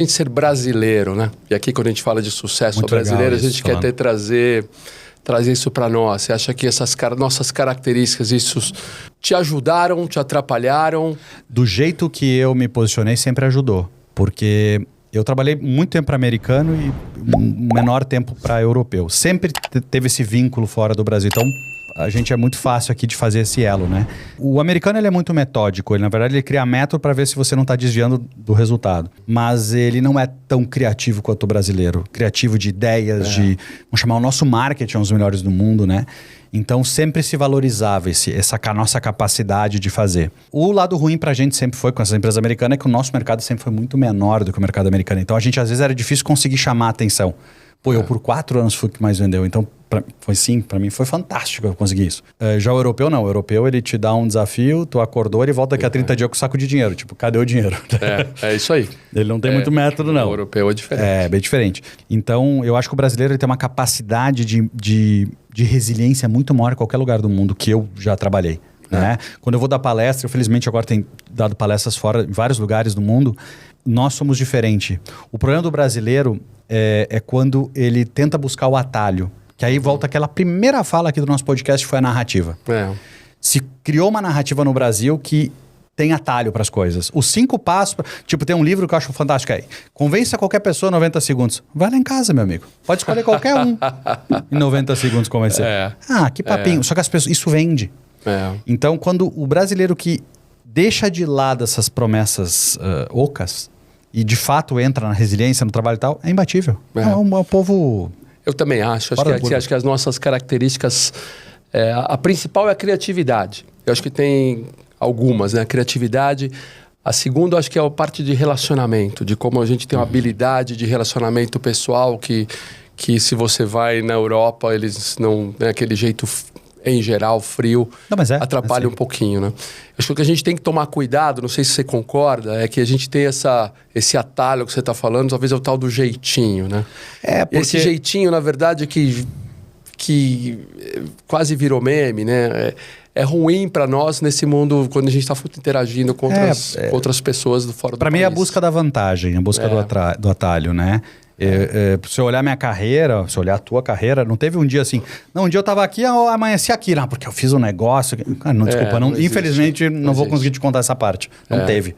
A gente ser brasileiro, né? E aqui quando a gente fala de sucesso Muito brasileiro, a legal gente isso, quer trazer isso para nós. Você acha que essas nossas características, isso te ajudaram, te atrapalharam? Do jeito que eu me posicionei, sempre ajudou. Porque eu trabalhei muito tempo para americano e menor tempo para europeu. Sempre teve esse vínculo fora do Brasil. Então, a gente é muito fácil aqui de fazer esse elo, né? O americano, ele é muito metódico. Ele, na verdade, ele cria método para ver se você não está desviando do resultado. Mas ele não é tão criativo quanto o brasileiro. Criativo de ideias, vamos chamar o nosso marketing um dos melhores do mundo, né? Então, sempre se valorizava essa nossa capacidade de fazer. O lado ruim pra gente sempre foi, com essas empresas americanas, é que o nosso mercado sempre foi muito menor do que o mercado americano. Então, a gente, às vezes, era difícil conseguir chamar a atenção. Pô, eu por 4 anos fui o que mais vendeu. Então, pra mim foi fantástico eu conseguir isso. Já o europeu, não. O europeu, ele te dá um desafio, tu acordou, ele volta daqui a 30 dias com saco de dinheiro. Tipo, cadê o dinheiro? É isso aí. Ele não tem muito método, não. O europeu é diferente. É, bem diferente. Então, eu acho que o brasileiro ele tem uma capacidade de resiliência muito maior em qualquer lugar do mundo que eu já trabalhei. Né? Quando eu vou dar palestra, eu felizmente agora tenho dado palestras fora em vários lugares do mundo, nós somos diferentes. O problema do brasileiro é quando ele tenta buscar o atalho. Que aí volta aquela primeira fala aqui do nosso podcast, foi a narrativa. Se criou uma narrativa no Brasil que tem atalho para as coisas. Os 5 passos... Tipo, tem um livro que eu acho fantástico aí. Convença qualquer pessoa em 90 segundos. Vai lá em casa, meu amigo. Pode escolher qualquer um em 90 segundos convencer. Que papinho. Só que as pessoas... Isso vende. Então, quando o brasileiro que deixa de lado essas promessas ocas e de fato entra na resiliência, no trabalho e tal, é imbatível. É um povo... Eu também acho. Acho que as nossas características... a principal é a criatividade. Eu acho que tem algumas, né? A criatividade. A segunda, acho que é a parte de relacionamento. De como a gente tem uma habilidade de relacionamento pessoal que se você vai na Europa, eles não... Né, aquele jeito... em geral, frio, atrapalha um pouquinho, né? Acho que o que a gente tem que tomar cuidado, não sei se você concorda, é que a gente tem esse atalho que você está falando, talvez é o tal do jeitinho, né? Porque... Esse jeitinho, na verdade, que quase virou meme, né? É ruim para nós nesse mundo, quando a gente está interagindo com outras pessoas do fora do país. Para mim é a busca da vantagem, a busca do atalho, né? Se eu olhar minha carreira, se eu olhar a tua carreira, não teve um dia assim... Não, um dia eu tava aqui, eu amanheci aqui. Não, porque eu fiz um negócio... Cara, não, desculpa, não infelizmente não vou conseguir te contar essa parte. Não teve.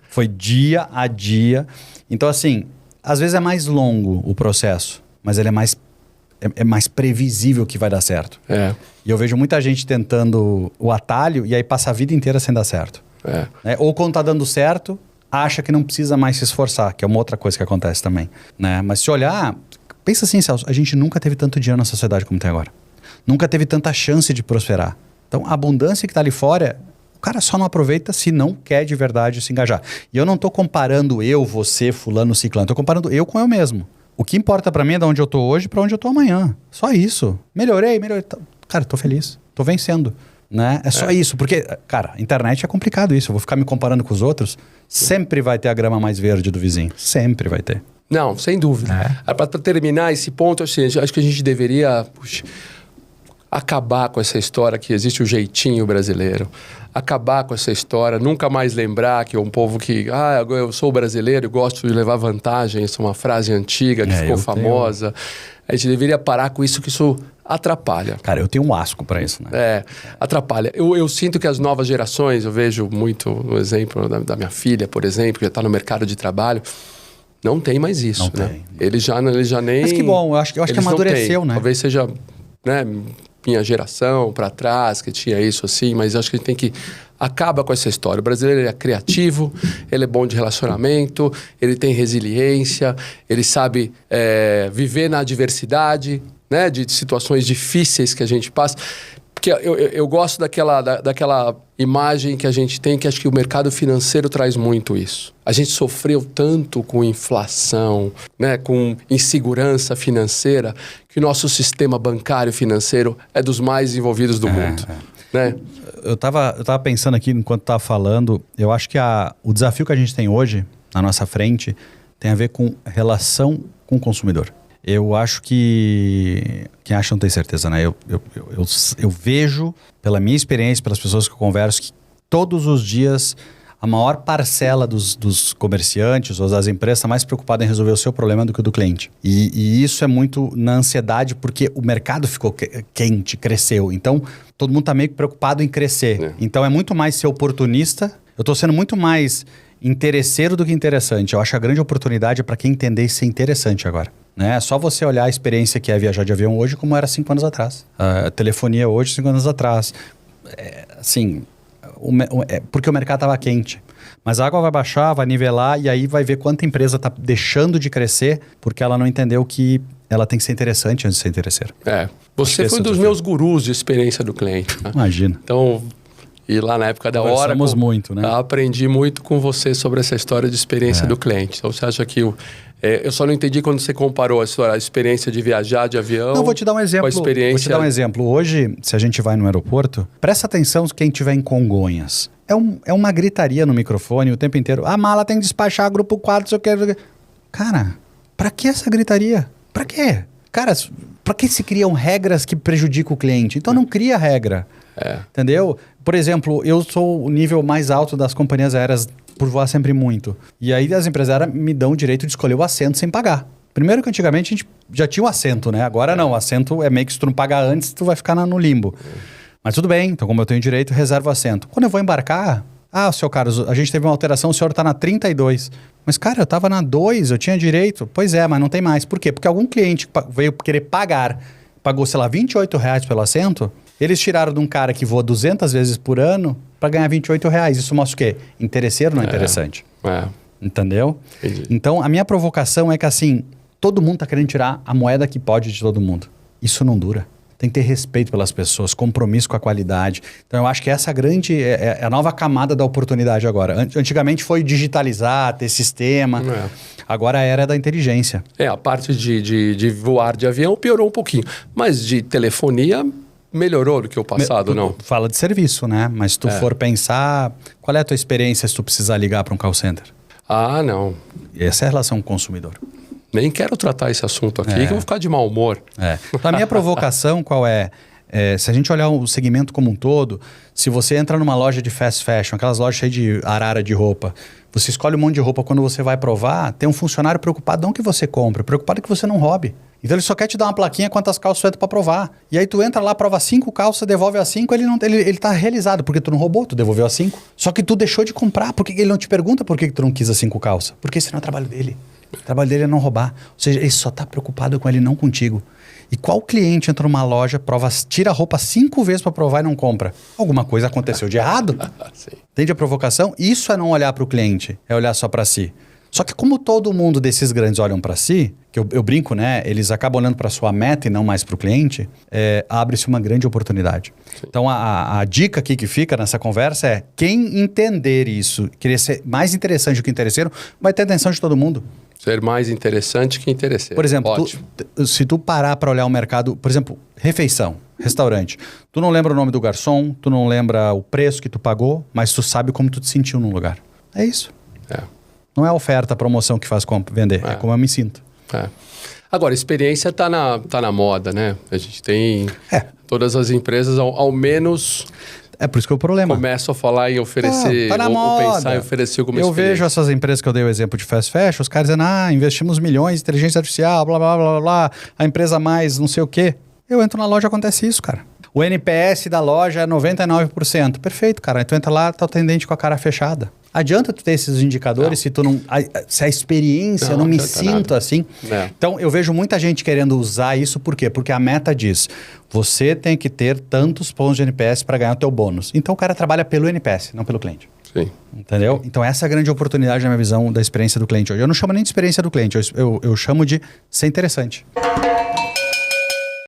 Foi dia a dia. Então, assim, às vezes é mais longo o processo, mas ele é mais previsível que vai dar certo. E eu vejo muita gente tentando o atalho e aí passa a vida inteira sem dar certo. Né? Ou quando tá dando certo... acha que não precisa mais se esforçar, que é uma outra coisa que acontece também, né? Mas se olhar, pensa assim, Celso, a gente nunca teve tanto dinheiro na sociedade como tem agora. Nunca teve tanta chance de prosperar. Então, a abundância que está ali fora, o cara só não aproveita se não quer de verdade se engajar. E eu não estou comparando eu, você, fulano, ciclano. Estou comparando eu com eu mesmo. O que importa para mim é de onde eu estou hoje para onde eu estou amanhã. Só isso. Melhorei. Cara, estou feliz. Estou vencendo. Né? É só isso, porque, cara, internet é complicado isso. Eu vou ficar me comparando com os outros. Sempre vai ter a grama mais verde do vizinho. Sempre vai ter. Não, sem dúvida. Para terminar esse ponto, assim, acho que a gente deveria acabar com essa história que existe o jeitinho brasileiro. Acabar com essa história, nunca mais lembrar que é um povo que... eu sou brasileiro e gosto de levar vantagem. Isso é uma frase antiga que ficou famosa. A gente deveria parar com isso, que isso atrapalha. Cara, eu tenho um asco para isso, né? Atrapalha. Eu sinto que as novas gerações, eu vejo muito no exemplo da minha filha, por exemplo, que já está no mercado de trabalho, não tem mais isso, não né? Tem. Eles já nem... Mas que bom, eu acho que amadureceu, né? Talvez seja, né, minha geração para trás, que tinha isso assim, mas acho que a gente tem que... Acaba com essa história. O brasileiro é criativo, ele é bom de relacionamento, ele tem resiliência, ele sabe viver na adversidade, né, de situações difíceis que a gente passa. Porque eu gosto daquela imagem que a gente tem, que acho que o mercado financeiro traz muito isso. A gente sofreu tanto com inflação, né, com insegurança financeira, que o nosso sistema bancário financeiro é dos mais desenvolvidos do mundo. Né? Eu tava pensando aqui, enquanto estava falando, eu acho que o desafio que a gente tem hoje, na nossa frente, tem a ver com relação com o consumidor. Eu acho que... Quem acha não tem certeza, né? Eu vejo, pela minha experiência, pelas pessoas que eu converso, que todos os dias a maior parcela dos comerciantes ou das empresas está mais preocupada em resolver o seu problema do que o do cliente. E isso é muito na ansiedade, porque o mercado ficou quente, cresceu. Então, todo mundo está meio preocupado em crescer. Então, é muito mais ser oportunista. Eu estou sendo muito mais interesseiro do que interessante. Eu acho a grande oportunidade para quem entender e ser interessante agora. É só você olhar a experiência que é viajar de avião hoje como era 5 anos atrás. A telefonia hoje, 5 anos atrás. Porque o mercado estava quente. Mas a água vai baixar, vai nivelar e aí vai ver quanta empresa está deixando de crescer porque ela não entendeu que ela tem que ser interessante antes de ser interesseira. Você foi um dos meus gurus de experiência do cliente. Né? Imagina. Então, e lá na época da Oracle, muito, né? aprendi muito com você sobre essa história de experiência do cliente. Então, você acha que... eu só não entendi quando você comparou a experiência de viajar de avião. Não, vou te dar um exemplo. Com a experiência... Vou te dar um exemplo. Hoje, se a gente vai no aeroporto, presta atenção quem estiver em Congonhas. É uma gritaria no microfone o tempo inteiro. A mala tem que despachar, grupo 4, se eu quero... Cara, pra que essa gritaria? Pra quê? Cara, pra que se criam regras que prejudicam o cliente? Então não cria regra. Entendeu? Por exemplo, eu sou o nível mais alto das companhias aéreas por voar sempre muito. E aí as empresas aéreas me dão o direito de escolher o assento sem pagar. Primeiro que antigamente a gente já tinha o assento, né? Agora não, o assento é meio que se tu não pagar antes, tu vai ficar no limbo. Mas tudo bem, então como eu tenho direito, reservo o assento. Quando eu vou embarcar, seu Carlos, a gente teve uma alteração, o senhor tá na 32. Mas cara, eu tava na 2, eu tinha direito. Pois é, mas não tem mais. Por quê? Porque algum cliente veio querer pagar, pagou, sei lá, R$28 pelo assento, eles tiraram de um cara que voa 200 vezes por ano para ganhar R$28. Isso mostra o quê? Interesseiro não é interessante. Entendeu? Entendi. Então, a minha provocação é que assim, todo mundo tá querendo tirar a moeda que pode de todo mundo. Isso não dura. Tem que ter respeito pelas pessoas, compromisso com a qualidade. Então, eu acho que essa grande é a nova camada da oportunidade agora. Antigamente foi digitalizar, ter sistema. Agora a era da inteligência. A parte de voar de avião piorou um pouquinho. Mas de telefonia... melhorou do que o passado, não? Fala de serviço, né? Mas se tu for pensar, qual é a tua experiência se tu precisar ligar para um call center? Não. Essa é a relação com o consumidor. Nem quero tratar esse assunto aqui, que eu vou ficar de mau humor. Então, a minha provocação qual é? Se a gente olhar o segmento como um todo, se você entra numa loja de fast fashion, aquelas lojas cheias de arara de roupa, você escolhe um monte de roupa, quando você vai provar, tem um funcionário preocupado não que você compre, preocupado que você não roube. Então ele só quer te dar uma plaquinha quantas calças entra para provar. E aí tu entra lá, prova 5 calças, devolve as 5, ele tá realizado, porque tu não roubou, tu devolveu as 5. Só que tu deixou de comprar, por que ele não te pergunta por que tu não quis as 5 calças? Porque esse não é o trabalho dele. O trabalho dele é não roubar. Ou seja, ele só tá preocupado com ele, não contigo. E qual cliente entra numa loja, tira a roupa 5 vezes para provar e não compra? Alguma coisa aconteceu de errado. Entende a provocação? Isso é não olhar para o cliente, é olhar só para si. Só que como todo mundo desses grandes olham para si, que eu brinco, né? Eles acabam olhando para sua meta e não mais para o cliente, abre-se uma grande oportunidade. Sim. Então a dica aqui que fica nessa conversa é quem entender isso, querer ser mais interessante do que interesseiro, vai ter atenção de todo mundo. Ser mais interessante que interesseiro. Por exemplo, se tu parar para olhar o mercado, por exemplo, refeição, restaurante, tu não lembra o nome do garçom, tu não lembra o preço que tu pagou, mas tu sabe como tu te sentiu num lugar. É isso. Não é a oferta, a promoção que faz vender, é como eu me sinto. Agora, experiência tá na moda, né? A gente tem... Todas as empresas, ao menos... É por isso que é o problema. Começam a falar em oferecer, tá na moda. Pensar em oferecer alguma experiência. Eu vejo essas empresas que eu dei o exemplo de fast fashion, os caras dizendo, investimos milhões em inteligência artificial, blá, blá, blá, blá, blá, a empresa mais não sei o quê. Eu entro na loja, acontece isso, cara. O NPS da loja é 99%. Perfeito, cara. Tu entra lá, tá o atendente com a cara fechada. Adianta tu ter esses indicadores se tu não... Se a experiência, eu não me sinto assim. Então, eu vejo muita gente querendo usar isso, por quê? Porque a meta diz, você tem que ter tantos pontos de NPS para ganhar o teu bônus. Então, o cara trabalha pelo NPS, não pelo cliente. Sim. Entendeu? Então, essa é a grande oportunidade na minha visão da experiência do cliente hoje. Eu não chamo nem de experiência do cliente, eu chamo de ser interessante.